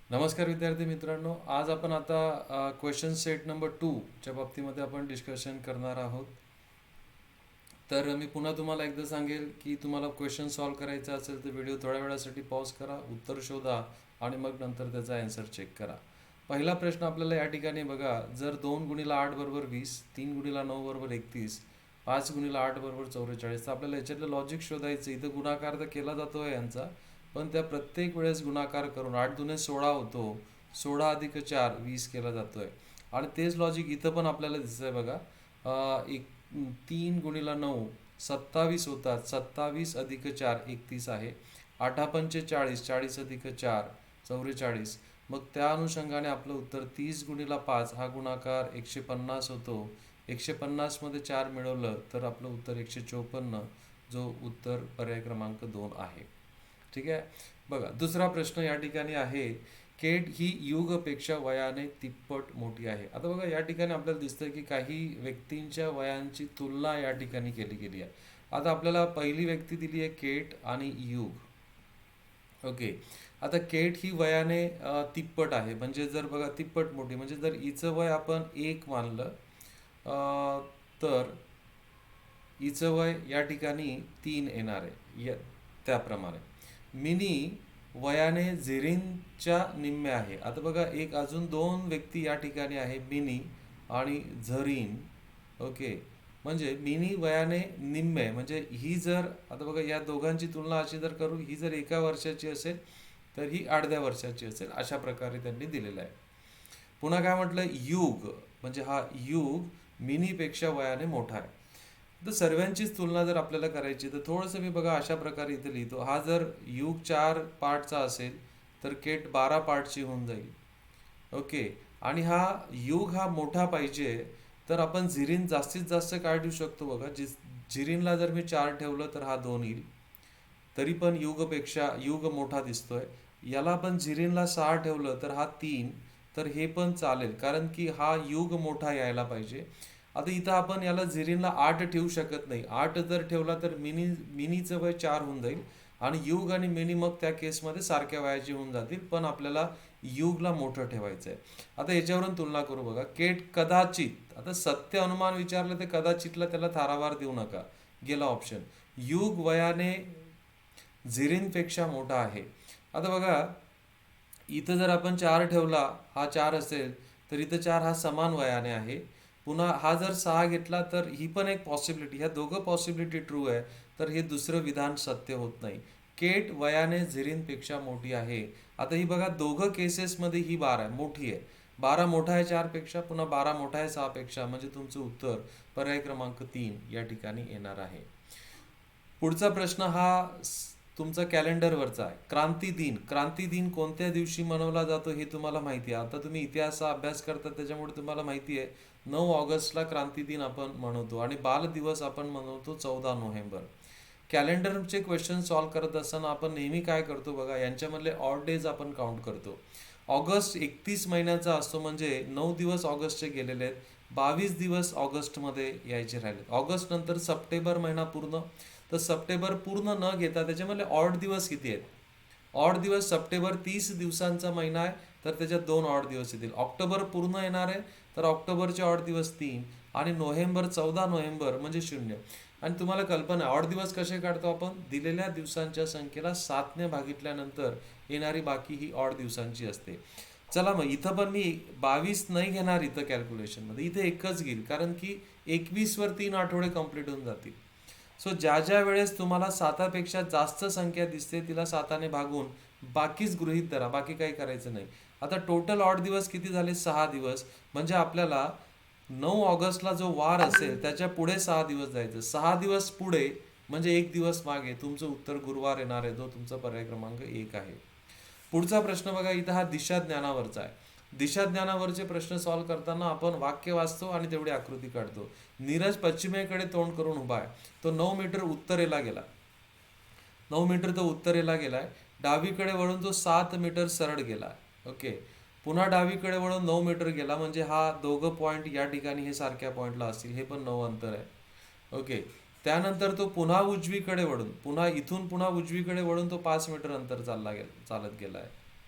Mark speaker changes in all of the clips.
Speaker 1: नमस्कार विद्यार्थी मित्रांनो, आज आपण आता क्वेश्चन सेट नंबर 2 च्या बाबतीमध्ये आपण डिस्कशन करणार आहोत. तर मी पुन्हा तुम्हाला एकदा सांगेल की तुम्हाला क्वेश्चन सॉल्व करायचा असेल तर व्हिडिओ थोड्या वेळासाठी पॉज करा, उत्तर शोधा आणि मग नंतर त्याचा आन्सर चेक करा. पहिला प्रश्न आपल्याला या ठिकाणी बघा, जर 2 गुणिला 8 बरोबर 20, 3 गुणिला 9 बरोबर 31, 5 गुणिला 8 बरोबर 44, तर आपल्याला याच्यातलं लॉजिक शोधायचं. इथं गुणाकार तर केला जातो आहे यांचा, पण त्या प्रत्येक वेळेस गुणाकार करून 8 दुने 16 होतो, 16 अधिक 4 20 केला जातोय. आणि तेच लॉजिक इथं पण आपल्याला दिसतंय बघा. एक 3 गुणिला 9 27 होतात, 27 अधिक 4 31 आहे. 8 पंचे 40, 40 अधिक 4 44. मग त्या अनुषंगाने आपलं उत्तर 30 गुणिला 5 हा गुणाकार 150 होतो. 150 मध्ये 4 मिळवलं तर आपलं उत्तर 154, जो उत्तर पर्याय क्रमांक 2 आहे. ठीक आहे. बघा, दुसरा प्रश्न या ठिकाणी आहे, केट ही युगपेक्षा वयाने तिप्पट मोठी आहे. आता बघा, या ठिकाणी आपल्याला दिसतंय की काही व्यक्तींच्या वयांची तुलना या ठिकाणी केली गेली आहे. आता आपल्याला पहिली व्यक्ती दिली आहे केट आणि युग. ओके. आता केट ही वयाने तिप्पट आहे, म्हणजे जर बघा तिप्पट मोठी, म्हणजे जर हिचं वय आपण 1 मानलं तर हिचं वय या ठिकाणी 3 येणार आहे. त्याप्रमाणे मिनी वयाने झिरीनच्या निम्मे आहे. आता बघा, एक अजून 2 व्यक्ती या ठिकाणी आहे, मिनी आणि झरीन. ओके. म्हणजे मिनी वयाने निम्मे, म्हणजे ही जर आता बघा या दोघांची तुलना अशी जर करू, ही जर 1 वर्षाची असेल तर ही अर्ध्या वर्षाची असेल, अशा प्रकारे त्यांनी दिलेलं आहे. पुन्हा काय म्हटलं, युग म्हणजे हा युग मिनीपेक्षा वयाने मोठा आहे. तर सर्वांचीच तुलना जर आपल्याला करायची तर थोडंसं मी बघा अशा प्रकारे इथे लिहितो. हा जर युग 4 पार्टचा असेल तर केट 12 पार्टची होऊन जाईल. ओके. आणि हा युग हा मोठा पाहिजे तर आपण झिरीन जास्तीत जास्त काय देऊ शकतो बघा. झिरीनला जर मी 4 ठेवलं तर हा 2 येईल, तरी पण युगपेक्षा युग मोठा दिसतोय. याला आपण झिरीनला 6 ठेवलं तर हा 3, तर हे पण चालेल, कारण की हा युग मोठा यायला पाहिजे. आता इथं आपण याला झिरीनला 8 ठेवू शकत नाही. 8 जर ठेवला तर मिनीचं वय 4 होऊन जाईल आणि युग आणि मिनी मग त्या केसमध्ये सारख्या वयाची होऊन जातील, पण आपल्याला युगला मोठं ठेवायचं आहे. आता याच्यावरून तुलना करू बघा. केट कदाचित, आता सत्य अनुमान विचारलं तर कदाचितला त्याला थारावार देऊ नका, गेला ऑप्शन. युग वयाने झिरीनपेक्षा मोठा आहे. आता बघा, इथं जर आपण 4 ठेवला, हा 4 असेल तर इथं 4 हा समान वयाने आहे. पुन्हा हा जर 6 घेतला तर ही पण एक पॉसिबिलिटी, ह्या दोघं पॉसिबिलिटी ट्रू आहे, तर हे दुसरं विधान सत्य होत नाही. केट वयाने झिरीनपेक्षा मोठी आहे. आता ही बघा, दोघं केसेसमध्ये ही 12 मोठी आहे. 12 मोठा आहे 4 पेक्षा, पुन्हा 12 मोठा आहे 6 पेक्षा, म्हणजे तुमचं उत्तर पर्याय क्रमांक 3 या ठिकाणी येणार आहे. पुढचा प्रश्न हा तुमचा कॅलेंडरवरचा आहे. क्रांती दिन. क्रांती दिन कोणत्या दिवशी मनवला जातो हे तुम्हाला माहिती आहे. आता तुम्ही इतिहासाचा अभ्यास करता त्याच्यामुळे तुम्हाला माहिती आहे, 9 ऑगस्टला क्रांती दिन आपण मनवतो आणि बाल दिवस आपण मनवतो 14 नोव्हेंबर. कॅलेंडरचे क्वेश्चन सॉल्व करत असताना आपण नेहमी काय करतो बघा, यांच्यामधले ऑड डेज आपण काउंट करतो. ऑगस्ट 31 महिन्याचा असतो, म्हणजे 9 दिवस ऑगस्टचे गेलेले आहेत, 22 दिवस ऑगस्टमध्ये यायचे राहिले. ऑगस्ट नंतर सप्टेंबर महिना पूर्ण, तर सप्टेंबर पूर्ण न घेता त्याच्यामध्ये ऑड दिवस किती आहेत. ऑड दिवस सप्टेंबर 30 दिवसांचा महिना आहे, तर त्याच्यात 2 ऑड दिवस येतील. ऑक्टोबर पूर्ण येणार आहे, तर ऑक्टोबरचे ऑड दिवस 3 आणि नोव्हेंबर 14 नोव्हेंबर म्हणजे 0. आणि तुम्हाला कल्पना आहे ऑड दिवस कसे काढतो आपण, दिलेल्या दिवसांच्या संख्येला 7ने भागितल्यानंतर येणारी बाकी ही ऑड दिवसांची असते. चला मग इथं पण मी 22 नाही घेणार इथं कॅल्क्युलेशनमध्ये, इथे एकच घेईल, कारण की 21 वर 3 आठवडे कंप्लीट होऊन जातील. सो ज्या ज्या वेळेस तुम्हाला 7पेक्षा जास्त संख्या दिसते तिला 7ने भागून बाकीच गृहीत धरा, बाकी काही करायचं नाही. आता टोटल ऑड दिवस किती झाले, 6 दिवस. म्हणजे आपल्याला 9 ऑगस्टला जो वार असेल त्याच्या पुढे 6 दिवस जायचं, 6 दिवस पुढे म्हणजे 1 दिवस मागे. तुमचं उत्तर गुरुवार येणार आहे, जो तुमचा पर्याय क्रमांक 1 आहे. पुढचा प्रश्न बघा, इथं हा दिशा ज्ञानावरचा आहे. दिशा ज्ञानावरचे प्रश्न सॉल्व्ह करताना आपण वाक्य वाचतो आणि तेवढी आकृती काढतो. नीरज पश्चिमेकडे तोंड करून उभा आहे. तो 9 मीटर उत्तरेला गेला. 9 मीटर तो उत्तरेला गेलाय. डावीकडे वळून तो 7 मीटर सरळ गेला. ओके. पुन्हा डावीकडे वळून 9 मीटर गेला, म्हणजे हा दोघं पॉईंट या ठिकाणी हे सारख्या पॉईंटला असतील, हे पण 9 अंतर आहे. ओके. त्यानंतर तो पुन्हा उजवीकडे वळून, पुन्हा इथून पुन्हा उजवीकडे वळून तो 5 मीटर अंतर चालत गेला आहे.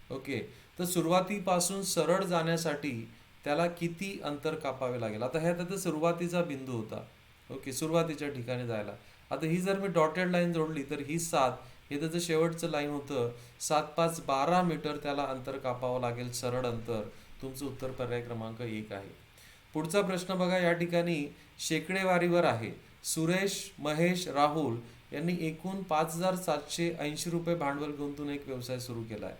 Speaker 1: ओके. तर सुरुवातीपासून सरळ जाण्यासाठी त्याला किती अंतर कापावे लागेल? आता ह्या त्याचा सुरुवातीचा बिंदू होता. ओके, सुरुवातीच्या ठिकाणी जायला. आता ही जर मी डॉटेड लाईन जोडली तर ही 7, हे त्याचं शेवटचं लाईन होतं. 7 5 12 मीटर त्याला अंतर कापावं लागेल, सरळ अंतर. तुमचं उत्तर पर्याय क्रमांक 1 आहे. पुढचा प्रश्न बघा, या ठिकाणी शेकडेवारीवर आहे. सुरेश, महेश, राहुल यांनी एकूण 5,780 रुपये भांडवल गुंतवून एक व्यवसाय सुरू केला आहे.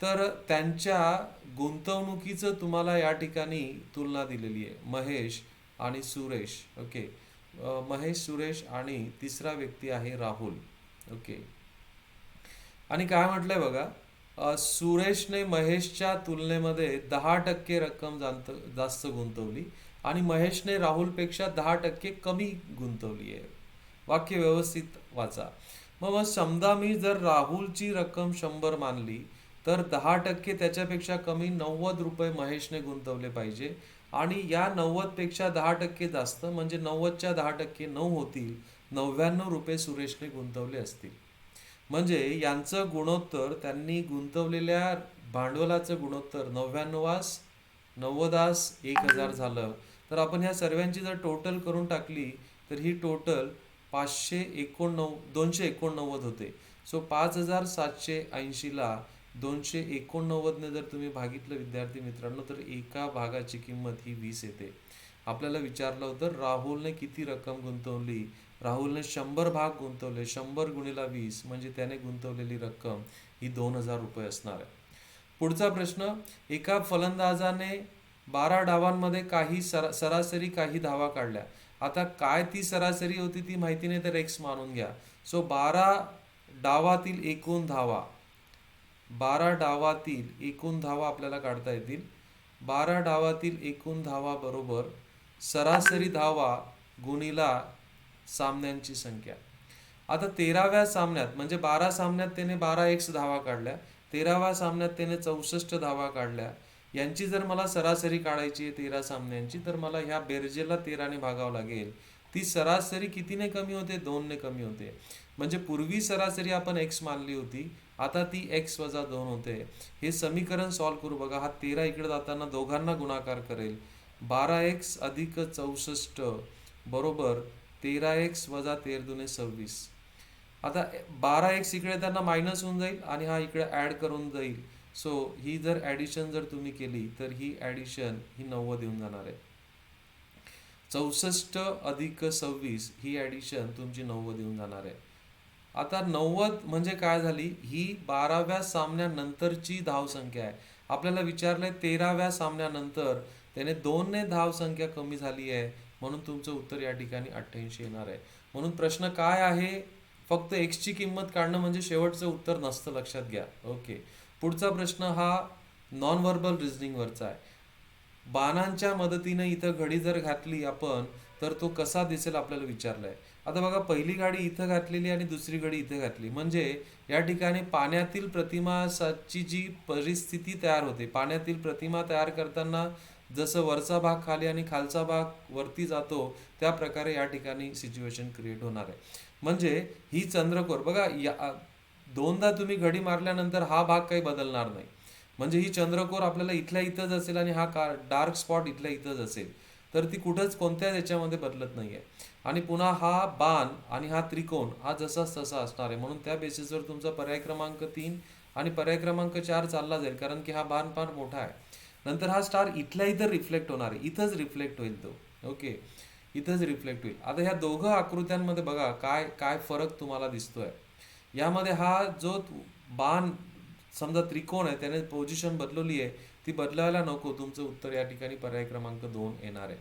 Speaker 1: तर त्यांच्या गुंतवणुकीचं तुम्हाला या ठिकाणी तुलना दिलेली आहे, महेश आणि सुरेश. ओके, महेश, सुरेश आणि तिसरा व्यक्ती आहे राहुल. ओके, आणि काय म्हटलंय बघा, सुरेशने महेशच्या तुलनेमध्ये 10% रक्कम जास्त गुंतवली आणि महेशने राहुलपेक्षा 10% कमी गुंतवली आहे. वाक्य व्यवस्थित वाचा. मग समजा मी जर राहुलची रक्कम 100 मानली तर 10% त्याच्यापेक्षा कमी 90 रुपये महेशने गुंतवले पाहिजे आणि या 90 पेक्षा 10% जास्त म्हणजे 90च्या 10% 9 होतील, 99 रुपये सुरेशने गुंतवले असतील. म्हणजे यांचं गुणोत्तर, त्यांनी गुंतवलेल्या भांडवलाचं गुणोत्तर 99 90 1000 झालं. तर आपण ह्या सर्वांची जर टोटल करून टाकली तर ही टोटल 289 होते. सो 5780ला 289ने जर तुम्ही भागितलं विद्यार्थी मित्रांनो तर एका भागाची किंमत ही 20 येते. आपल्याला विचारलं होतं राहुलने किती रक्कम गुंतवली. राहुलने 100 भाग गुंतवले. 100 गुणिला 20 म्हणजे त्याने गुंतवलेली रक्कम ही 2000 रुपये असणार आहे. पुढचा प्रश्न, एका फलंदाजाने 12 डावांमध्ये काही सरासरी काही धावा काढल्या. आता काय ती सरासरी होती ती माहिती नाही तर एक्स मानून घ्या. सो 12 डावातील एकूण धावा, 12 डावातील एकूण धावा आपल्याला काढता येतील. 12 डावातील एकूण धावा बरोबर सरासरी धावा गुणिला सामन्यांची संख्या. आता 13व्या सामन्यात म्हणजे 12 सामन्यात त्याने 12x धावा काढल्या, 13व्या सामन्यात त्याने 64 धावा काढल्या. यांची जर मला सरासरी काढायची आहे 13 सामन्यांची तर मला ह्या बेरजेला 13ने भागावं लागेल. ती सरासरी कितीने कमी होते? 2ने कमी होते. म्हणजे पूर्वी सरासरी आपण x मानली होती, आता ती x वजा 2 होते. हे समीकरण सॉल्व करू बघा. हा 13 इकडे जाताना दोघांना गुणाकार करेल. 12x अधिक 64 बरोबर 13x वजा 13 दुने 26. आता 12x इकडे त्यांना मायनस होऊन जाईल आणि हा इकडे ॲड करून जाईल. सो ही जर ॲडिशन जर तुम्ही केली तर ही ॲडिशन ही 90 येऊन जाणार आहे. 64 अधिक 26 ही ॲडिशन तुमची 90 येऊन जाणार आहे. आता 90 म्हणजे काय झाली? ही 12व्या सामन्यानंतरची धावसंख्या आहे. आपल्याला विचारलंय 13व्या सामन्यानंतर त्याने 2ने धावसंख्या कमी झाली आहे, म्हणून तुमचं उत्तर या ठिकाणी 88 येणार आहे. म्हणून प्रश्न काय आहे? फक्त x ची किंमत काढणं म्हणजे शेवटचं उत्तर नसतं, लक्षात घ्या. ओके, पुढचा प्रश्न हा नॉन व्हर्बल रिझनिंगवरचा आहे. बाणांच्या मदतीने इथं घडी जर घातली आपण तर तो कसा दिसेल आपल्याला विचारलंय. आता बघा, पहिली गाडी इथं घातलेली आणि दुसरी गाडी इथे घातली म्हणजे या ठिकाणी पाण्यातील प्रतिमाची जी परिस्थिती तयार होते, पाण्यातील प्रतिमा तयार करताना जसं वरचा भाग खाली आणि खालचा भाग वरती जातो त्या प्रकारे या ठिकाणी सिच्युएशन क्रिएट होणार आहे. म्हणजे ही चंद्रकोर बघा, दोनदा तुम्ही घडी मारल्यानंतर हा भाग काही बदलणार नाही. म्हणजे ही चंद्रकोर आपल्याला इथल्या इथंच असेल आणि हा डार्क स्पॉट इथल्या इथंच असेल, तर ती कुठंच कोणत्याच याच्यामध्ये बदलत नाहीये. आणि पुन्हा हा बाण आणि हा त्रिकोण हा जसाच तसा असणार आहे. म्हणून त्या बेसिसवर तुमचा पर्याय क्रमांक 3 आणि पर्याय क्रमांक 4 चालला जाईल, कारण की हा बाण फार मोठा आहे. नंतर हा स्टार इथल्या इथं रिफ्लेक्ट होणार आहे, इथंच रिफ्लेक्ट होईल तो. ओके, इथंच रिफ्लेक्ट होईल. आता ह्या दोघं आकृत्यांमध्ये बघा काय काय फरक तुम्हाला दिसतोय. यामध्ये हा जो बाण समजा त्रिकोण आहे त्याने पोझिशन बदलवली आहे, ती बदलायला नको. तुमचं उत्तर या ठिकाणी पर्याय क्रमांक 2 येणार आहे.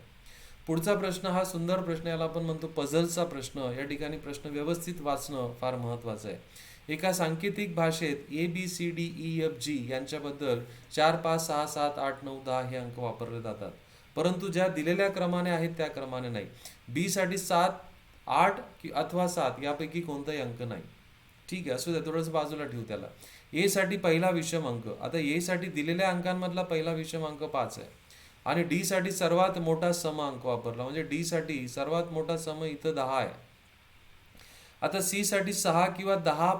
Speaker 1: पुढचा प्रश्न हा सुंदर प्रश्न, याला आपण म्हणतो पझलचा प्रश्न. या ठिकाणी प्रश्न व्यवस्थित वाचणं फार महत्त्वाचं आहे. एका सांकेतिक भाषेत ABCDEFG यांच्याबद्दल 4 5 6 7 8 9 10 हे अंक वापरले जातात, परंतु ज्या दिलेल्या क्रमाने आहेत त्या क्रमाने नाही. बी साठी 7 8 अथवा 7 यापैकी कोणताही अंक नाही. ठीक आहे, असू द्या, थोडंसं बाजूला ठेवू त्याला. ए साठी पहिला विषम अंक, आता ए साठी दिलेल्या अंकांमधला पहिला विषम अंक 5 आहे आणि डी साठी सर्वात मोठा सम अंक वापरला, म्हणजे डी साठी सर्वात मोठा सम इथं 10 आहे. आता सी साठी 6 किंवा 10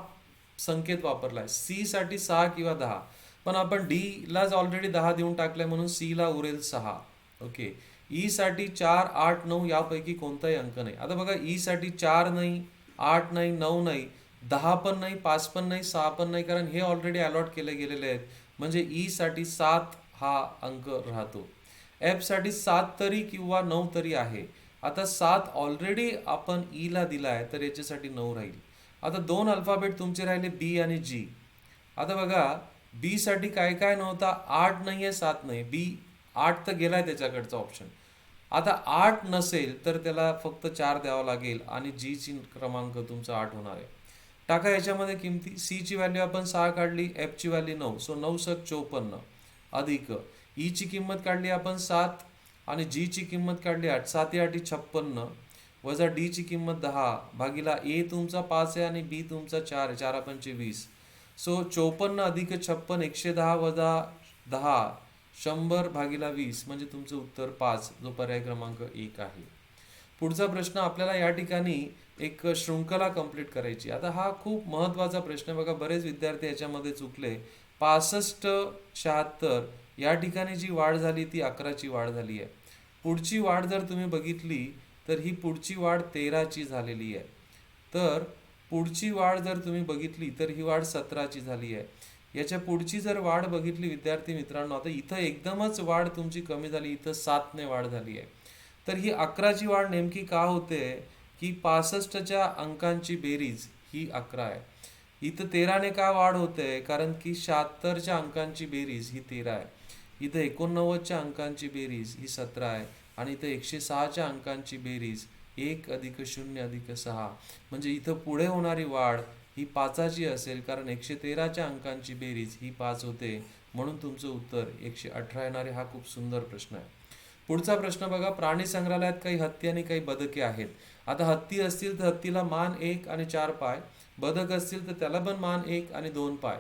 Speaker 1: संकेत वापरलाय. सी साठी 6 किंवा 10, पण आपण डी लाच ऑलरेडी 10 देऊन टाकलंय म्हणून सी ला उरेल 6. ओके. ई साठी 4, 8, 9 यापैकी कोणताही अंक नाही. आता बघा ई साठी 4 नाही, 8 नाही, 9 नाही, 10 पण नाही, 5 पण नाही, 6 पण नाही, कारण हे ऑलरेडी अलॉट केले गेलेले आहेत. म्हणजे ई साठी 7 हा अंक राहतो. एफ साठी 7 तरी किंवा 9 तरी आहे. आता 7 ऑलरेडी आपण ई ला दिला आहे, तर याच्यासाठी 9 राहील. आता 2 अल्फाबेट तुमचे राहिले बी आणि जी. आता बघा बी साठी काय काय नव्हता, 8 नाही आहे, 7 नाही, बी 8 तर गेलाय त्याच्याकडचा ऑप्शन. आता 8 नसेल तर त्याला फक्त 4 द्यावा लागेल आणि जी ची क्रमांक तुमचा 8 होणार आहे. टाका याच्यामध्ये किमती. सी ची व्हॅल्यू आपण 6 काढली, एफ ची व्हॅल्यू 9, सो 9 × 54 अधिक ई ची किंमत काढली आपण 7 आणि जी ची किंमत काढली 8, 7 × 8 = 56 वजा डी ची किंमत 10 भागिला ए तुमचा 5 आहे आणि बी तुमचा 4 आहे, 4 × 5 = 20. सो 54 अधिक 56, 110 वजा 10, 100 भागिला 20 म्हणजे तुमचं उत्तर 5, जो पर्याय क्रमांक 1 आहे. पुढचा प्रश्न आपल्याला या ठिकाणी एक शृंखला कंप्लीट करायची. आता हा खूप महत्त्वाचा प्रश्न बघा, बरेच विद्यार्थी याच्यामध्ये चुकले. 65, 76 या ठिकाणी जी वाढ झाली ती 11ची वाढ झाली आहे. पुढची वाढ जर तुम्ही बघितली तर ही पुढची वाढ 13ची झालेली आहे. तर पुढची वाढ जर तुम्ही बघितली तर ही वाढ 17ची झाली आहे. याच्या पुढची जर वाढ बघितली विद्यार्थी मित्रांनो, आता इथं एकदमच वाढ तुमची कमी झाली, इथं 7ने वाढ झाली आहे. तर ही 11ची वाढ नेमकी का होते की 65च्या अंकांची बेरीज ही 11 आहे. इथं 13ने का वाढ होते, कारण की 76च्या अंकांची बेरीज ही 13 आहे. इथं 89च्या अंकांची बेरीज ही 17 आहे आणि इथं 106च्या अंकांची बेरीज 1 + 0 + 6, म्हणजे इथं पुढे होणारी वाढ ही 5ची असेल, कारण 113च्या अंकांची बेरीज ही 5 होते, म्हणून तुमचं उत्तर 118 येणारे. हा खूप सुंदर प्रश्न आहे. पुढचा प्रश्न बघा, प्राणी संग्रहालयात काही हत्ती आणि काही बदके आहेत. आता हत्ती असतील तर हत्तीला मान 1 आणि 4 पाय, बदक असतील तर त्याला पण मान 1 आणि 2 पाय.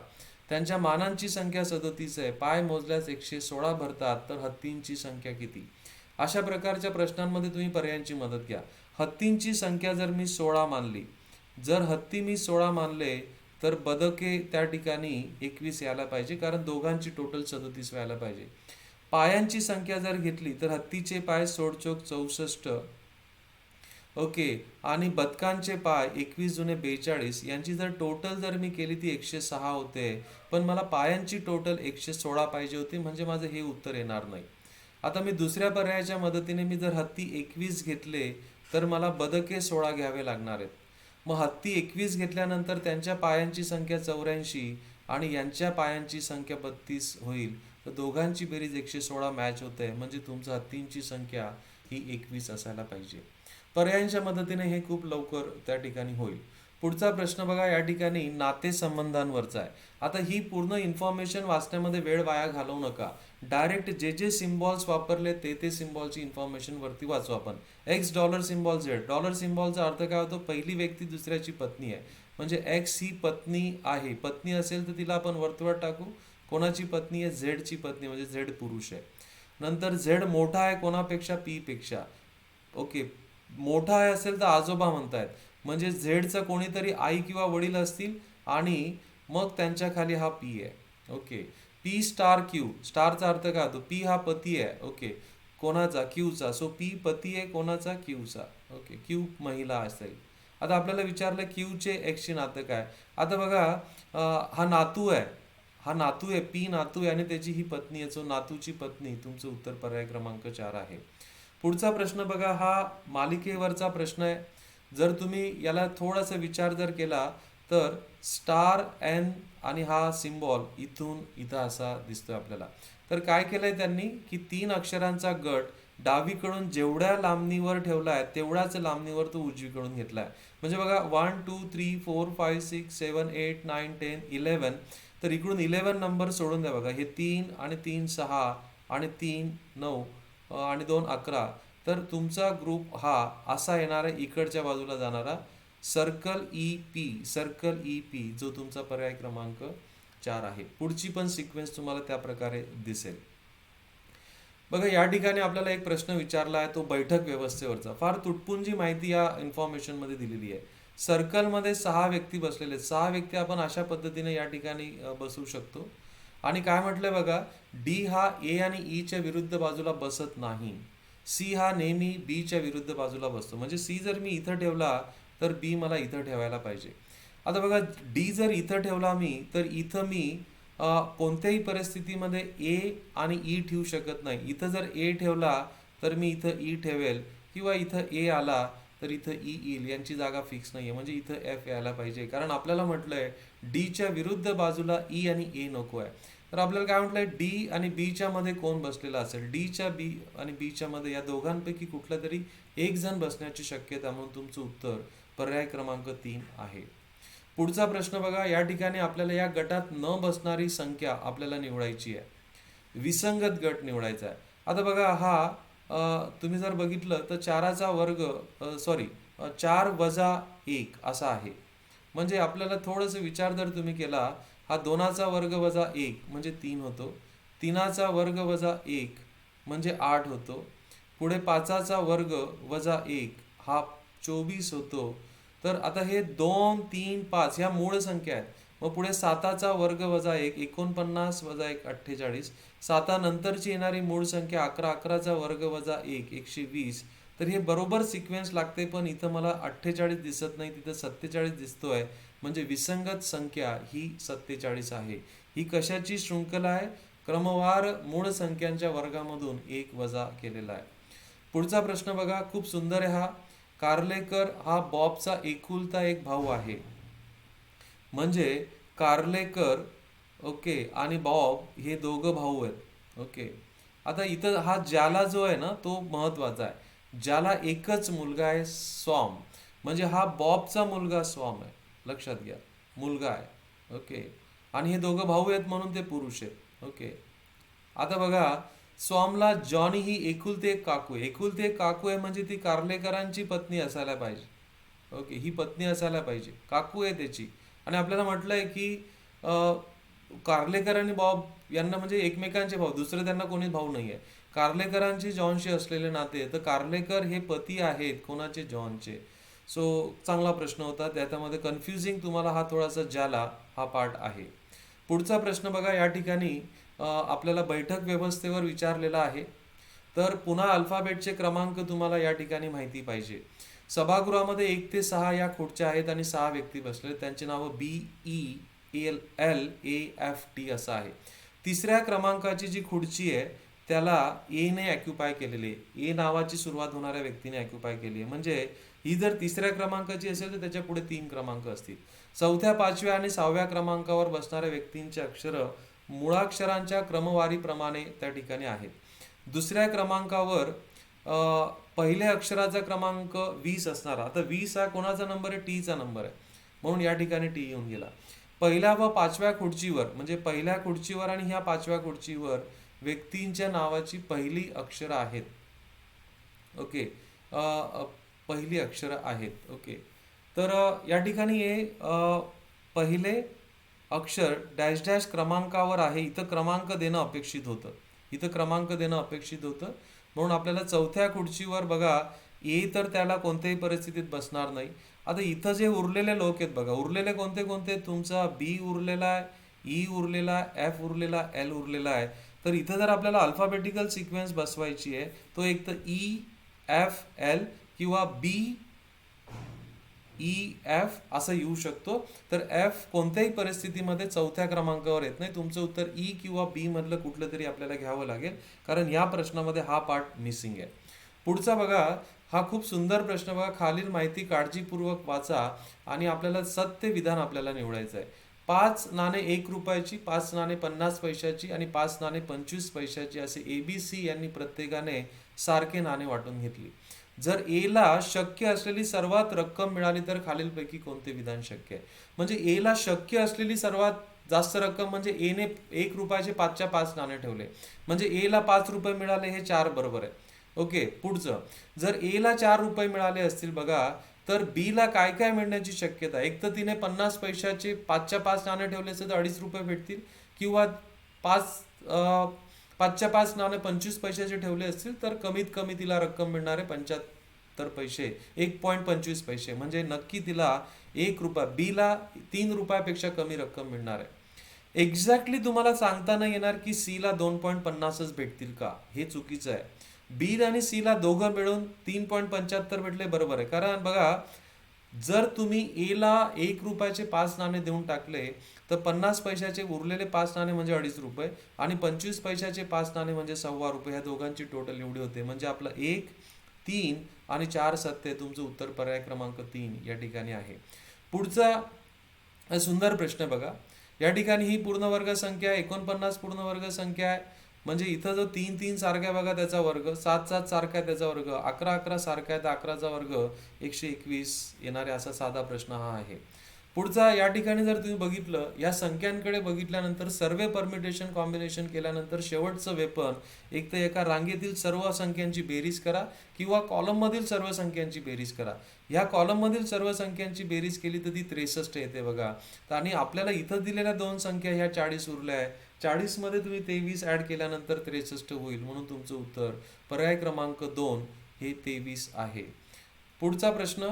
Speaker 1: त्यांच्या मानांची संख्या 37 आहे, पाय मोजल्यास 116 भरतात, तर हत्तींची संख्या किती? अशा प्रकारच्या प्रश्नांमध्ये तुम्ही पर्यायांची मदत घ्या. हत्तींची संख्या जर मी 16 मानली, जर हत्ती मी 16 मानले तर बदके त्या ठिकाणी 21 यायला पाहिजे, कारण दोघांची टोटल 37 व्हायला पाहिजे. पायांची संख्या जर घेतली तर हत्तीचे पाय 16 × 64, ओके, आणि बदकांचे पाय 21 × 42, यांची जर टोटल जर मी केली ती 106 होते, पण मला पायांची टोटल 116 पाहिजे होती, म्हणजे माझं हे उत्तर येणार नाही. आता मी दुसऱ्या पर्यायाच्या मदतीने मी जर हत्ती 21 घेतले तर मला बदके 16 घ्यावे लागणार आहेत. मग हत्ती 21 घेतल्यानंतर त्यांच्या पायांची संख्या 84 आणि यांच्या पायांची संख्या 32 होईल, तर दोघांची बेरीज 116 मॅच होते, म्हणजे तुमचं हत्तींची संख्या ही 21 असायला पाहिजे. पर्यायांच्या मदतीने हे खूप लवकर त्या ठिकाणी होईल. पुढचा प्रश्न बघा, या ठिकाणी नातेसंबंधांवरचा आहे. आता ही पूर्ण इन्फॉर्मेशन वाचण्यामध्ये वेळ वाया घालवू नका. डायरेक्ट जे जे सिम्बॉल्स वापरले ते सिम्बॉलची इन्फॉर्मेशन वरती वाचू आपण. X dollar symbol Z. Dollar सिम्बॉलचा अर्थ काय होतो, पहिली व्यक्ती दुसऱ्याची पत्नी आहे, म्हणजे एक्स ही पत्नी आहे. पत्नी असेल तर तिला आपण वर्तुळात टाकू. कोणाची पत्नी आहे? झेडची पत्नी, म्हणजे झेड पुरुष आहे. नंतर झेड मोठा आहे कोणापेक्षा? पी पेक्षा. ओके, मोठा आहे असेल तर आजोबा म्हणतायत, म्हणजे झेडचं कोणीतरी आई किंवा वडील असतील आणि मग त्यांच्या खाली हा पी आहे. Okay, P star Q. स्टारचा अर्थ काय होतो? पी हा पती आहे. ओके, कोणाचा? क्यूचा. सो पी पती आहे कोणाचा? क्यूचा. ओके, क्यू महिला असेल. आता आपल्याला विचारलं क्यूचे एक्सचे नातं काय. आता बघा, हा नातू आहे, हा नातू आहे, पी नातू आहे आणि त्याची ही पत्नी आहे, सो नातूची पत्नी. तुमचं उत्तर पर्याय क्रमांक 4 आहे. पुढचा प्रश्न बघा, हा मालिकेवरचा प्रश्न आहे. जर तुम्ही याला थोडासा विचार जर केला तर स्टार एन आणि हा सिम्बॉल इथून इथं असा दिसतोय आपल्याला. तर काय केलंय त्यांनी की 3 अक्षरांचा गट डावीकडून जेवढ्या लांबणीवर ठेवलाय तेवढ्याच लांबणीवर तो उजवीकडून घेतलाय. म्हणजे बघा 1 2 3 4 5 6 7 8 9 10 11, तर इकडून 11 नंबर सोडून द्या. बघा हे 3 आणि 3 6 आणि 3 9 आणि 2 11, तर तुमचा ग्रुप हा असा येणार आहे, इकडच्या बाजूला जाणारा circle E P. Circle E P जो तुमचा पर्याय क्रमांक 4 आहे. पुढची पण सिक्वेन्स तुम्हाला त्या प्रकारे दिसेल. बघा या ठिकाणी आपल्याला एक प्रश्न विचारला आहे, तो बैठक व्यवस्थेवरचा. फार तुटपुंजी माहिती या इन्फॉर्मेशन मध्ये दिलेली आहे. सर्कलमध्ये 6 व्यक्ती बसलेले आहेत. 6 व्यक्ती आपण अशा पद्धतीने या ठिकाणी बसू शकतो आणि काय म्हटलंय बघा, डी हा ए आणि ई च्या विरुद्ध बाजूला बसत नाही. सी हा नेहमी बी च्या विरुद्ध बाजूला बसतो. म्हणजे सी जर मी इथं ठेवला तर बी मला इथं ठेवायला पाहिजे. आता बघा, डी जर इथं ठेवला मी तर इथं मी कोणत्याही परिस्थितीमध्ये ए आणि ई ठेवू शकत नाही. इथं जर ए ठेवला तर मी इथं ई ठेवेल, किंवा इथं ए आला तर इथं ई येईल. यांची जागा फिक्स नाही आहे, म्हणजे इथं एफ यायला पाहिजे. कारण आपल्याला म्हटलंय डीच्या विरुद्ध बाजूला ई आणि ए नको आहे. तर आपल्याला काय म्हटलंय, डी आणि बीच्या मध्ये कोण बसलेला असेल, डीच्या बी आणि बीच्या मध्ये या दोघांपैकी कुठला तरी एक जण बसण्याची शक्यता, म्हणून तुमचं उत्तर पर्याय क्रमांक 3 आहे. पुढचा प्रश्न बघा, या ठिकाणी आपल्याला या गटात न बसणारी संख्या आपल्याला निवडायची आहे. विसंगत गट निवडायचा आहे. आता बघा, हा तुम्ही जर बघितलं तर 4चा वर्ग 4 वजा 1 असा आहे. म्हणजे आपल्याला थोडंसं विचार जर तुम्ही केला, हा 2चा वर्ग वजा 1 म्हणजे 3 होतो. 3चा वर्ग वजा 1 म्हणजे 8 होतो. पुढे 5चा वर्ग वजा 1 हा 24 होतो. तर आता हे 2, 3, 5 ह्या मूळ संख्या आहेत. मग पुढे 7चा वर्ग वजा 1 49 वजा 1 48. 7 नंतरची येणारी मूळ संख्या 11, 11चा वर्ग वजा 1 120. तर हे बरोबर सिक्वेन्स लागते, पण इथं मला 48 दिसत नाही, तिथं 47 दिसतोय. म्हणजे विसंगत संख्या ही 47 आहे. ही कशाची शृंखला आहे? क्रमवार मूळ संख्यांच्या वर्गामधून 1 वजा केलेला आहे. पुढचा प्रश्न बघा, खूप सुंदर आहे हा. कार्लेकर हा बॉबचा एकुलता एक भाऊ आहे. म्हणजे कार्लेकर ओके आणि बॉब हे दोघं भाऊ आहेत. ओके, आता इथं हा ज्याला जो आहे ना तो महत्वाचा आहे. ज्याला एकच मुलगा आहे, सॉम. म्हणजे हा बॉबचा मुलगा सॉम आहे, लक्षात घ्या, मुलगा आहे. ओके, आणि हे दोघं भाऊ आहेत म्हणून ते पुरुष आहेत. ओके, आता बघा, सॉमला जॉनी ही एकुलते एक काकू आहे. एकुलते एक काकू आहे म्हणजे ती कार्लेकरांची पत्नी असायला पाहिजे. ओके, ही पत्नी असायला पाहिजे, काकू आहे त्याची. आणि आपल्याला म्हटलंय की कार्लेकर आणि बॉब यांना म्हणजे एकमेकांचे भाऊ, दुसरे त्यांना कोणी भाऊ नाही आहे. कार्लेकरांची जॉनशी असलेले नाते, तर कार्लेकर हे पती आहेत कोणाचे? जॉनचे. सो चांगला प्रश्न होता, त्याच्यामध्ये कन्फ्युजिंग तुम्हाला हा थोडासा ज्याला हा पार्ट आहे. पुढचा प्रश्न बघा, या ठिकाणी आपल्याला बैठक व्यवस्थेवर विचारलेला आहे. तर पुन्हा अल्फाबेटचे क्रमांक तुम्हाला या ठिकाणी माहिती पाहिजे. सभागृहामध्ये 1 ते 6 या खुर्च्या आहेत आणि 6 व्यक्ती बसले. त्यांची नावं BELLAFT असं आहे. तिसऱ्या क्रमांकाची जी खुर्ची आहे त्याला ए ने ऑक्युपाय केलेली आहे. ए नावाची सुरुवात होणाऱ्या व्यक्तीने ऑक्युपाय केली आहे. म्हणजे ही जर तिसऱ्या क्रमांकाची असेल तर त्याच्या पुढे 3 क्रमांक असतील. चौथ्या, 5व्या आणि 6व्या क्रमांकावर बसणाऱ्या व्यक्तींची अक्षरं मुळाक्षरांच्या क्रमवारीप्रमाणे त्या ठिकाणी आहेत. दुसऱ्या क्रमांकावर पहिल्या अक्षराचा क्रमांक 20 असणारा. आता 20 हा कोणाचा नंबर आहे? टीचा नंबर आहे, म्हणून या ठिकाणी टी येऊन गेला. पहिल्या व 5व्या खुर्चीवर, म्हणजे पहिल्या खुर्चीवर आणि ह्या 5व्या खुर्चीवर व्यक्तींच्या नावाची पहिली अक्षरं आहेत. ओके, पहिली अक्षरं आहेत. ओके, तर या ठिकाणी हे पहिले अक्षर डॅश डॅश क्रमांकावर आहे. इथं क्रमांक देणं अपेक्षित होतं, इथं क्रमांक देणं अपेक्षित होतं. म्हणून आपल्याला चौथ्या खुर्चीवर बघा ए तर त्याला कोणत्याही परिस्थितीत बसणार नाही. आता इथं जे उरलेले लोक आहेत बघा, उरलेले कोणते कोणते? तुमचा बी उरलेला आहे, ई उरलेला आहे, एफ उरलेला, एल उरलेला आहे. तर इथं जर आपल्याला अल्फाबेटिकल सिक्वेन्स बसवायची आहे तो एक तर ई एफ एल किंवा बी ई एफ असं येऊ शकतो. तर एफ कोणत्याही परिस्थितीमध्ये चौथ्या क्रमांकावर येत नाही. तुमचं उत्तर ई किंवा बी मधलं कुठलं तरी आपल्याला घ्यावं लागेल, कारण या प्रश्नामध्ये हा पार्ट मिसिंग आहे. पुढचा बघा, हा खूप सुंदर प्रश्न बघा. खालील माहिती काळजीपूर्वक वाचा आणि आपल्याला सत्य विधान आपल्याला निवडायचं आहे. 5 नाणे 1 रुपयाची, 5 नाणे 50 पैशाची आणि 5 नाणे 25 पैशाची असे ABC यांनी प्रत्येकाने सारखे नाणे वाटून घेतली. जर ए ला शक्य असलेली सर्वात रक्कम मिळाली तर खालीलपैकी कोणते विधान शक्य आहे? म्हणजे ए ला शक्य असलेली सर्वात जास्त रक्कम म्हणजे ए ने 1 रुपयाचे 5च्या 5 नाणे ठेवले, म्हणजे ए ला 5 रुपये मिळाले, हे 4 बरोबर आहे. ओके, पुढचं, जर ए ला 4 रुपये मिळाले असतील बघा, तर बी ला काय काय मिळण्याची शक्यता? एक तर तिने 50 पैशाचे 5च्या 5 नाणे ठेवले असते तर 2.5 रुपये भेटतील, किंवा 5च्या 5 नाणे 25 पैशाचे ठेवले असतील तर कमीत कमी तिला रक्कम मिळणार आहे 75 पैसे, 1.25 पैसे. म्हणजे नक्की तिला 1 रुपया, बी ला 3 रुपयापेक्षा कमी रक्कम मिळणार आहे. एक्झॅक्टली तुम्हाला सांगता नाही येणार की सी ला 2.50च भेटतील का, हे चुकीचं आहे. बी आणि सी ला दोघं मिळून 3.75 भेटले बरोबर आहे. कारण बघा, जर तुम्ही ए ला 1 रुपयाचे 5 नाणे देऊन टाकले तर 50 पैशाचे उरलेले 5 नाणे म्हणजे 2.5 रुपये आणि 25 पैशाचे 5 नाणे म्हणजे 1.25 रुपये. ह्या दोघांची टोटल एवढी होते. म्हणजे आपलं 1, 3 आणि 4 सत्य, तुमचं उत्तर पर्याय क्रमांक 3 या ठिकाणी आहे. पुढचा सुंदर प्रश्न बघा. या ठिकाणी ही पूर्णवर्ग संख्या आहे, 49 पूर्णवर्ग संख्या आहे. म्हणजे इथं जो 3 3 सारखा आहे बघा त्याचा वर्ग, 7 7 सारखा आहे त्याचा वर्ग, 11 11 सारखा आहे तर 11चा वर्ग 121 येणारे असा साधा प्रश्न हा आहे. पुढचा या ठिकाणी जर तुम्ही बघितलं, या संख्यांकडे बघितल्यानंतर सर्व परम्युटेशन कॉम्बिनेशन केल्यानंतर शेवटचं वेपन एक तर एका रांगेतील सर्व संख्यांची बेरीज करा किंवा कॉलममधील सर्व संख्यांची बेरीज करा. ह्या कॉलममधील सर्व संख्यांची बेरीज केली तर ती 63 येते बघा. आणि आपल्याला इथं दिलेल्या दोन संख्या ह्या 40 उरल्या आहे. 40 मध्ये तुम्ही 23 ऍड केल्यानंतर 63 होईल. म्हणून तुमचं उत्तर पर्याय क्रमांक 2 हे 23 आहे. पुढचा प्रश्न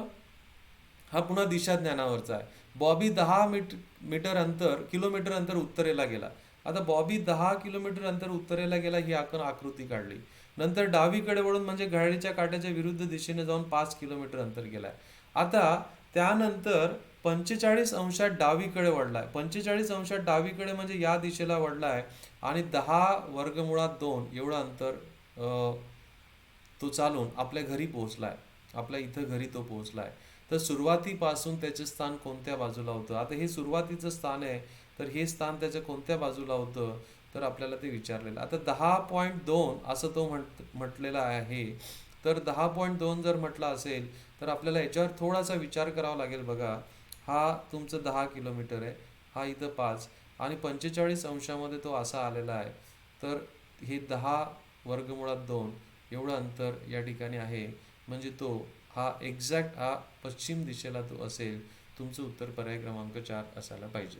Speaker 1: हा पुन्हा दिशा ज्ञानावरचा आहे. बॉबी 10 किलोमीटर अंतर उत्तरेला गेला. आता बॉबी 10 किलोमीटर अंतर उत्तरेला गेला ही आपण आकृती काढली. नंतर डावीकडे वळून म्हणजे घड्याळीच्या काट्याच्या विरुद्ध दिशेने जाऊन 5 किलोमीटर अंतर गेलाय. आता त्यानंतर 45 अंशात डावीकडे वळलाय. 45 अंशात डावीकडे म्हणजे या दिशेला वळलाय आणि 10√2 एवढं अंतर तो चालून आपल्या घरी पोहोचलाय. आपल्या इथं घरी तो पोहोचलाय. तर सुरुवातीपासून त्याचे स्थान कोणत्या बाजूला होतं? आता हे सुरुवातीचं स्थान आहे, तर हे स्थान त्याच्या कोणत्या बाजूला होतं तर आपल्याला ते विचारलेलं. आता 10.2 असं तो म्हटलेला आहे. तर 10.2 जर म्हटलं असेल तर आपल्याला याच्यावर थोडासा विचार करावा लागेल बघा. हा तुमचं 10 किलोमीटर आहे, हा इथं 5 आणि 45 अंशामध्ये तो असा आलेला आहे. तर हे 10√2 एवढं अंतर या ठिकाणी आहे. म्हणजे तो हा एक्झॅक्ट हा पश्चिम दिशेला तो असेल. तुमचं उत्तर पर्याय क्रमांक 4 असायला पाहिजे.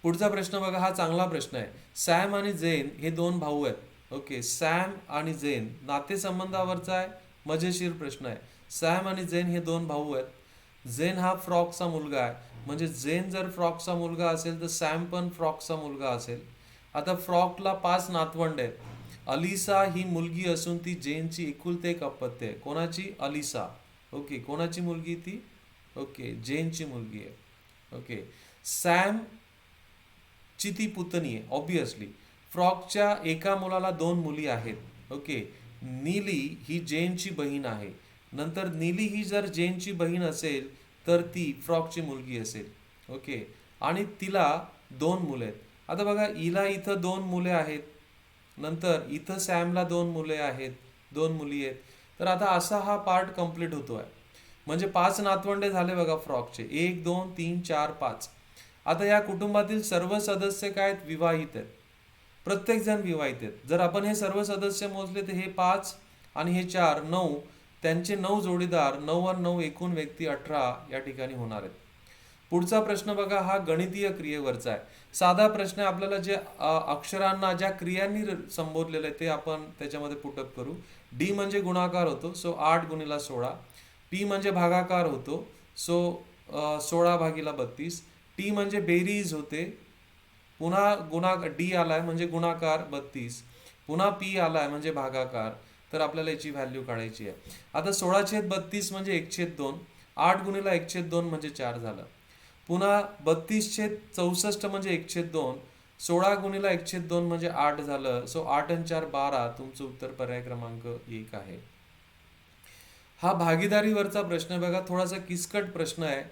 Speaker 1: पुढचा प्रश्न बघा, हा चांगला प्रश्न आहे. सॅम आणि जेन हे दोन भाऊ आहेत. ओके, सॅम आणि जेन नातेसंबंधावरचा आहे, मजेशीर प्रश्न आहे. सॅम आणि जेन हे दोन भाऊ आहेत. जेन हा फ्रॉकचा मुलगा आहे. म्हणजे जेन जर फ्रॉकचा मुलगा असेल तर सॅम पण फ्रॉकचा मुलगा असेल. आता फ्रॉकला 5 नातवंड आहेत. अलिसा ही मुलगी असून ती जेनची एकुलते एक अपत्य आहे. कोणाची? अलिसा. ओके, कोणाची मुलगी ती? ओके, जेनची मुलगी आहे. ओके, सॅम ची ती पुतणी आहे ऑब्विसली. फ्रॉकच्या एका मुलाला 2 मुली आहेत. ओके, नीली ही जेनची बहीण आहे. नंतर नीली ही जर जेनची बहीण असेल तर ती फ्रॉकची मुलगी असेल. ओके, आणि तिला 2 मुले आहेत. आता बघा, हिला इथं 2 मुले आहेत, नंतर इथं सॅमला 2 मुले आहेत, 2 मुली आहेत. तर आता असा हा पार्ट कंप्लीट होतोय. म्हणजे 5 नातवंडे झाले बघा फ्रॉकचे, 1 2 3 4 5. आता या कुटुंबातील सर्व सदस्य काय आहेत? विवाहित आहेत. प्रत्येक जण विवाहित आहेत. जर आपण हे सर्व सदस्य मोजले तर हे 5 आणि हे 4 9, त्यांचे 9 जोडीदार, 9 वर 9 एकूण व्यक्ती 18 या ठिकाणी होणार आहेत. पुढचा प्रश्न बघा, हा गणितीय क्रियेवरचा आहे. साधा प्रश्न आहे. आपल्याला जे अक्षरांना ज्या क्रियांनी संबोधलेलं आहे ते आपण त्याच्यामध्ये पुटअप करू. डी म्हणजे गुणाकार होतो, सो 8 गुणिला 16. पी म्हणजे भागाकार होतो, सो 16/32. टी म्हणजे बेरीज होते, पुन्हा डी आलाय म्हणजे गुणाकार 32, पुन्हा पी आलाय म्हणजे भागाकार. तर आपल्याला याची व्हॅल्यू काढायची आहे. आता 16/32 म्हणजे 1/2, 8 गुणिला 1/2 म्हणजे 4 झालं. पुन्हा 32/64 म्हणजे 1/2, 16 गुणिला 1/2 म्हणजे 8 झालं. सो 8 आणि 4 12. तुमचं उत्तर पर्याय क्रमांक 1 आहे. हा भागीदारीवरचा प्रश्न बघा, थोडासा किचकट प्रश्न आहे.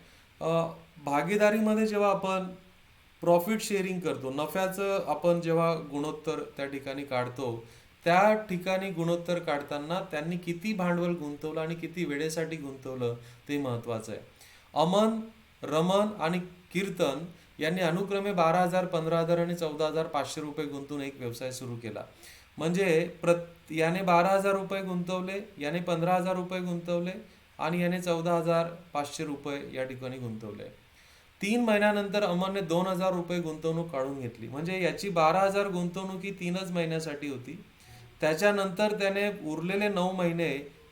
Speaker 1: भागीदारीमध्ये जेव्हा आपण प्रॉफिट शेअरिंग करतो, नफ्याचं आपण जेव्हा गुणोत्तर त्या ठिकाणी काढतो, त्या ठिकाणी गुणोत्तर काढताना त्यांनी किती भांडवल गुंतवलं आणि किती वेळेसाठी गुंतवलं ते महत्त्वाचं आहे. अमन, रमन आणि कीर्तन यांनी अनुक्रमे 12,000, 15,000 आणि 14,500 रुपये गुंतवून एक व्यवसाय सुरू केला. म्हणजे याने 12,000 रुपये गुंतवले, याने 15,000 रुपये गुंतवले आणि याने 14,500 रुपये या ठिकाणी गुंतवले. 3 महिन्यानंतर अमनने 2,000 रुपये गुंतवणूक काढून घेतली. म्हणजे याची 12,000 गुंतवणूक ही 3च महिन्यासाठी होती. त्याच्यानंतर त्याने उरलेले 9 महिने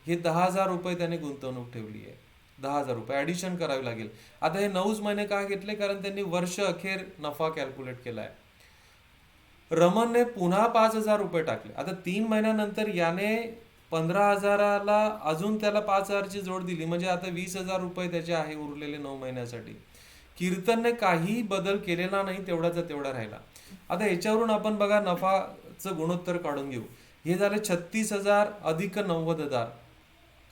Speaker 1: हे 10,000 रुपये त्याने गुंतवणूक ठेवली आहे. 10,000 रुपये ॲडिशन करावी लागेल. आता हे 9च महिने का घेतले? कारण त्यांनी वर्ष अखेर नफा कॅल्क्युलेट केला आहे. रमणने पुन्हा 5,000 रुपये टाकले. आता 3 महिन्यानंतर याने 15,000ला अजून त्याला 5,000ची जोड दिली, म्हणजे आता 20,000 रुपये त्याचे आहे उरलेले 9 महिन्यासाठी. कीर्तनने काही बदल केलेला नाही, तेवढाचा तेवढा राहिला. आता याच्यावरून आपण बघा नफाचं गुणोत्तर काढून घेऊ. हे झाले 36,000 अधिक 90,000.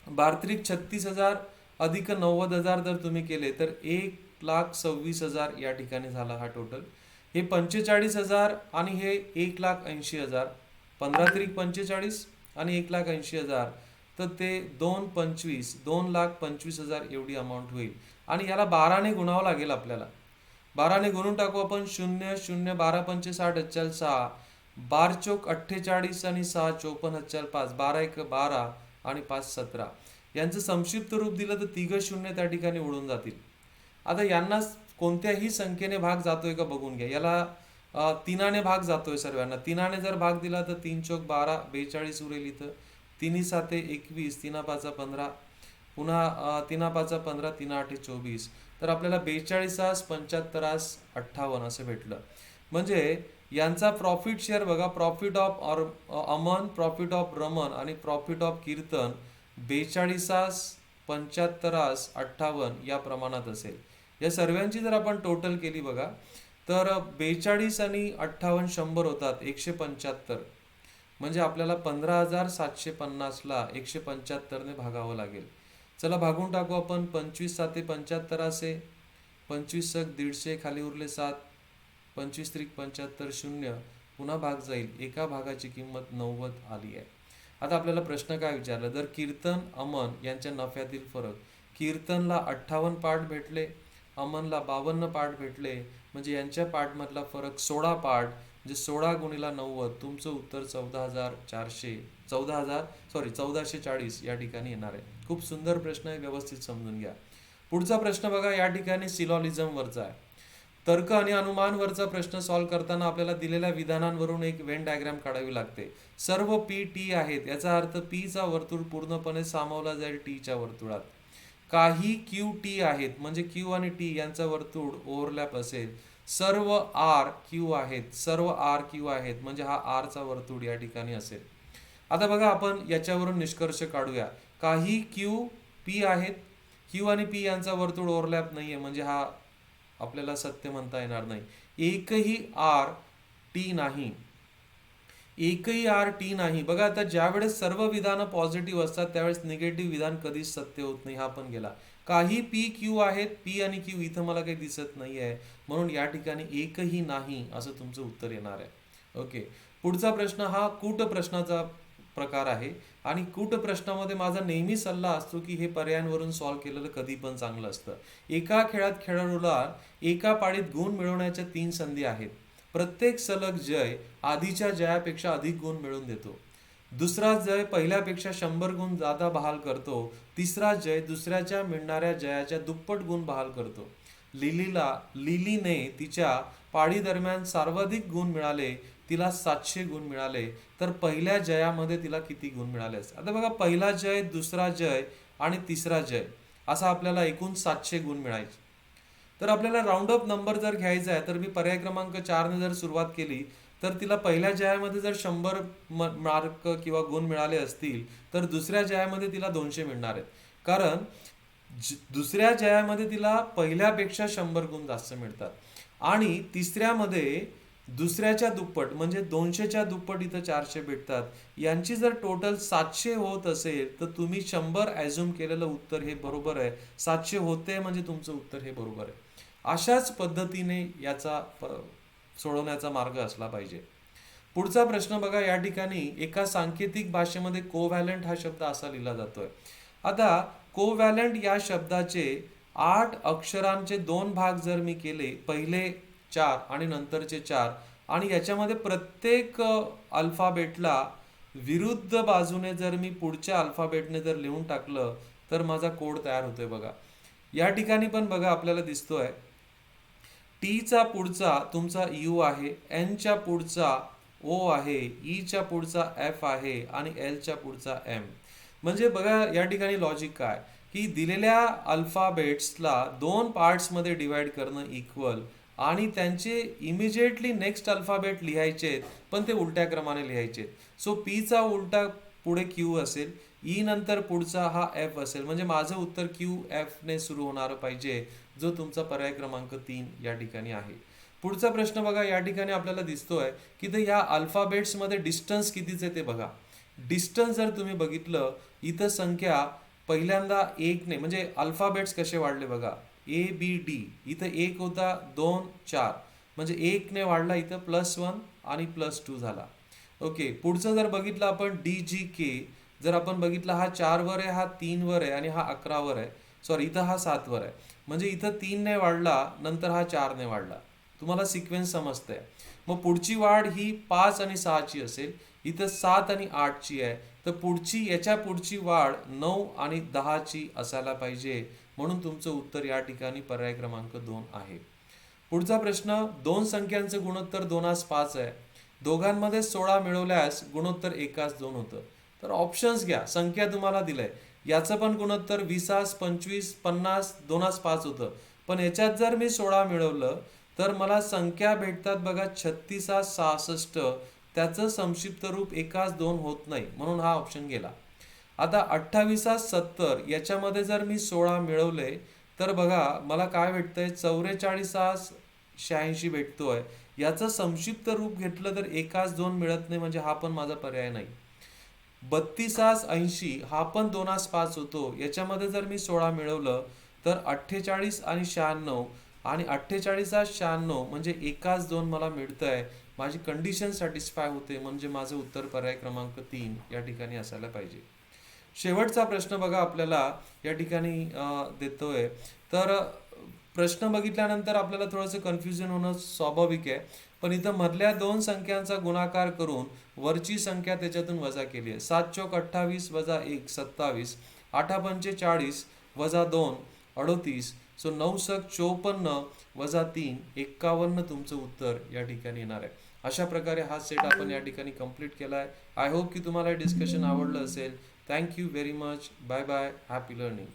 Speaker 1: बार्त्रिक 36,000 अधिक 90,000 जर तुम्ही केले तर 1,26,000 या ठिकाणी झाला हा टोटल. हे 45,000 आणि हे 1,80,000. 15 त्रिक 45 आणि 1,80,000, तर ते 2,25 2,25,000 एवढी अमाऊंट होईल. आणि याला 12ने गुणावं लागेल आपल्याला. 12ने गुणून टाकू आपण. 0 0 12 पंचे 60 हच्चाल 6, 12 चोक 48 आणि 6 54 हच्चाल 5, 12 1 12 आणि 5 17. यांचं संक्षिप्त रूप दिलं तर 3 शून्य त्या ठिकाणी उडून जातील. आता यांना कोणत्याही संख्येने भाग जातोय का बघून घ्या. याला 3ने भाग जातोय सर्वांना. 3ने जर भाग दिला तर 3 चोक 12 42 उरेल इथं. 3 7 21, 3 5 15, पुन्हा 3 5 15, 3 8 24. तर आपल्याला 42 75 58 असं भेटलं. म्हणजे यांचा प्रॉफिट शेअर बघा, profit of Aman, profit of Raman आणि प्रॉफिट ऑफ कीर्तन 42 75 58 या प्रमाणात असेल. या सर्वांची जर आपण टोटल केली बघा, तर 42 आणि 58 100 होतात 175. म्हणजे आपल्याला 15,750ला 175ने भागावं लागेल. चला भागून टाकू आपण. 25 7 75 असे, 25 150, खाली उरले 7, 25 त्रिक 75 0, पुन्हा भाग जाईल. एका भागाची किंमत 90 आली आहे. आता आपल्याला प्रश्न काय विचारला, जर कीर्तन अमन यांच्या नफ्यातील फरक, कीर्तनला 58 पार्ट भेटले, अमनला 52 पार्ट भेटले, म्हणजे यांच्या पार्टमधला फरक 16 पार्ट, म्हणजे 16 गुणिला 90, तुमचं उत्तर 1440 या ठिकाणी येणार आहे. खूप सुंदर प्रश्न आहे, व्यवस्थित समजून घ्या. पुढचा प्रश्न बघा, या ठिकाणी सिलॉलिझमवरचा आहे. तर्क आणि अनुमानवरचा प्रश्न सॉल्व्ह करताना आपल्याला दिलेल्या विधानांवरून एक वेन डायग्राम काढावी लागते. सर्व पी टी आहेत, याचा अर्थ पी चा वर्तुळ पूर्णपणे सामावला जाईल टीच्या वर्तुळात. काही क्यू टी आहेत, म्हणजे क्यू आणि टी यांचा वर्तुळ ओव्हरलॅप असेल. सर्व आर क्यू आहेत, सर्व आर क्यू आहेत, म्हणजे हा आर चा वर्तुळ या ठिकाणी असेल. आता बघा आपण याच्यावरून निष्कर्ष काढूया. काही क्यू पी आहेत, क्यू आणि पी यांचा वर्तुळ ओव्हरलॅप नाहीये, म्हणजे हा आपल्याला सत्य म्हणता येणार नाही. एकही आर टी नाही, एकही आर टी नाही. बघा आता ज्यावेळेस सर्व विधानं पॉझिटिव्ह असतात त्यावेळेस निगेटिव्ह विधान कधीच सत्य होत नाही, हा पण गेला. काही पी क्यू आहेत, पी आणि क्यू इथं मला काही दिसत नाही आहे, म्हणून या ठिकाणी एकही नाही असं तुमचं उत्तर येणार आहे. ओके, पुढचा प्रश्न हा कूट प्रश्नाचा प्रकार आहे. आणि कूट प्रश्नामध्ये माझा नेहमी सल्ला असतो की हे पर्यायांवरून सॉल्व्ह केलेलं कधी पण चांगलं असतं. एका खेळात खेळाडूला एका पाळीत गुण मिळवण्याच्या 3 संधी आहेत. प्रत्येक सलग जय आधीच्या जयापेक्षा अधिक गुण मिळवून देतो. दुसरा जय पहिल्यापेक्षा 100 गुण जादा बहाल करतो. तिसरा जय दुसऱ्याच्या मिळणाऱ्या जयाच्या दुप्पट गुण बहाल करतो. लिलीने तिच्या पाळी दरम्यान सर्वाधिक गुण मिळाले, तिला 700 गुण मिळाले, तर पहिल्या जयामध्ये तिला किती गुण मिळाले असते. आता बघा, पहिला जय, दुसरा जय आणि तिसरा जय असा आपल्याला एकूण 700 गुण मिळायचे. तर आपल्याला राऊंड अप नंबर जर घ्यायचा आहे तर मी पर्याय क्रमांक 4ने जर सुरुवात केली तर तिला पहिल्या जयामध्ये जर 100 मार्क किंवा गुण मिळाले असतील तर दुसऱ्या जयामध्ये तिला 200 मिळणार आहेत. कारण दुसऱ्या जयामध्ये तिला पहिल्यापेक्षा 100 गुण जास्त मिळतात आणि तिसऱ्यामध्ये दुसऱ्याच्या दुप्पट म्हणजे 200च्या दुप्पट इथं 400 भेटतात. यांची जर टोटल 700 होत असेल तर तुम्ही 100 ॲझ्युम केलेलं उत्तर हे बरोबर आहे. 700 होते म्हणजे तुमचं उत्तर हे बरोबर आहे. अशाच पद्धतीने याचा सोडवण्याचा मार्ग असला पाहिजे. पुढचा प्रश्न बघा, या ठिकाणी एका सांकेतिक भाषेमध्ये कोव्हॅलंट हा शब्द असा लिहिला जातोय. आता कोव्हॅलंट या शब्दाचे 8 अक्षरांचे 2 भाग जर मी केले, पहिले 4 आणि नंतरचे 4, आणि याच्यामध्ये प्रत्येक अल्फाबेटला विरुद्ध बाजूने जर मी पुढच्या अल्फाबेटने जर लिहून टाकलं तर माझा कोड तयार होतोय. बघा या ठिकाणी पण बघा आपल्याला दिसतोय टीचा पुढचा तुमचा यू आहे, एनच्या पुढचा ओ आहे, ईच्या पुढचा एफ आहे आणि एलच्या पुढचा एम. म्हणजे बघा या ठिकाणी लॉजिक काय, की दिलेल्या अल्फाबेट्सला 2 पार्ट्समध्ये डिवाइड करणं इक्वल आणि त्यांचे इमिजिएटली नेक्स्ट अल्फाबेट लिहायचे पण ते उलट्या क्रमाने लिहायचे. सो पीचा उलटा पुढे क्यू असेल, ई नंतर पुढचा हा एफ असेल, म्हणजे माझं उत्तर क्यू एफ ने सुरू होणार पाहिजे, जो तुमचा पर्याय क्रमांक 3 या ठिकाणी आहे. पुढचा प्रश्न बघा, या ठिकाणी आपल्याला दिसतोय की ते या अल्फाबेट्समध्ये डिस्टन्स कितीचे ते बघा. डिस्टन्स जर तुम्ही बघितलं, इथं संख्या पहिल्यांदा 1 ने, म्हणजे अल्फाबेट्स कसे वाढले बघा, ए बी डी, इथं 1 होता, 2 4, म्हणजे 1 ने वाढला, इथं +1 आणि +2 झाला. ओके, पुढचं जर बघितलं आपण डी जी के, जर आपण बघितलं हा 4 वर आहे, हा 3 वर आहे आणि हा 11 वर आहे, सॉरी इथं हा 7 वर आहे, म्हणजे इथं 3 ने वाढला, नंतर हा 4 ने वाढला. तुम्हाला सिक्वेन्स समजतंय. मग पुढची वाढ ही 5 आणि 6 ची असेल, इथं 7 आणि 8 ची आहे, तर पुढची याच्या पुढची वाढ 9 आणि 10 ची असायला पाहिजे, म्हणून तुमचं उत्तर या ठिकाणी पर्याय क्रमांक 2 आहे. पुढचा प्रश्न, दोन संख्यांचं गुणोत्तर 2:5 आहे, दोघांमध्ये 16 मिळवल्यास गुणोत्तर 1:2 होतं. तर ऑप्शन्स घ्या, संख्या तुम्हाला दिलंय, याचं पण गुणोत्तर 20, 25, 50, 2:5 होतं, पण याच्यात जर मी 16 मिळवलं तर मला संख्या भेटतात बघा 36, 66, त्याचं संक्षिप्त रूप 1:2 होत नाही, म्हणून हा ऑप्शन गेला. आता 28, 70 याच्यामध्ये जर मी 16 मिळवले तर बघा मला काय भेटतंय, 44, 86 भेटतोय, याचं संक्षिप्त रूप घेतलं तर 1:2 मिळत नाही, म्हणजे हा पण माझा पर्याय नाही. 32, 80 हा पण 2:5 होतो, याच्यामध्ये जर मी 16 मिळवलं तर 48 आणि 96, आणि 48, 96 म्हणजे 1:2 मला मिळतंय, माझी कंडिशन सॅटिस्फाय होते, म्हणजे माझं उत्तर पर्याय क्रमांक 3 या ठिकाणी असायला पाहिजे. शेवटचा प्रश्न बघा आपल्याला या ठिकाणी देतोय, तर प्रश्न बघितल्यानंतर आपल्याला थोडंसं कन्फ्युजन होणं स्वाभाविक आहे, पण इथं मधल्या दोन संख्यांचा गुणाकार करून वरची संख्या त्याच्यातून वजा केली आहे. 7 चौक 28 वजा 1 27, 8 पंचे 40 वजा 2 38, सो 9 सक 54 वजा 3 51 तुमचं उत्तर या ठिकाणी येणार आहे. अशा प्रकारे हा सेट आपण या ठिकाणी कंप्लीट केला आहे. आय होप की तुम्हाला डिस्कशन आवडलं असेल. Thank you very much. Bye bye. Happy learning.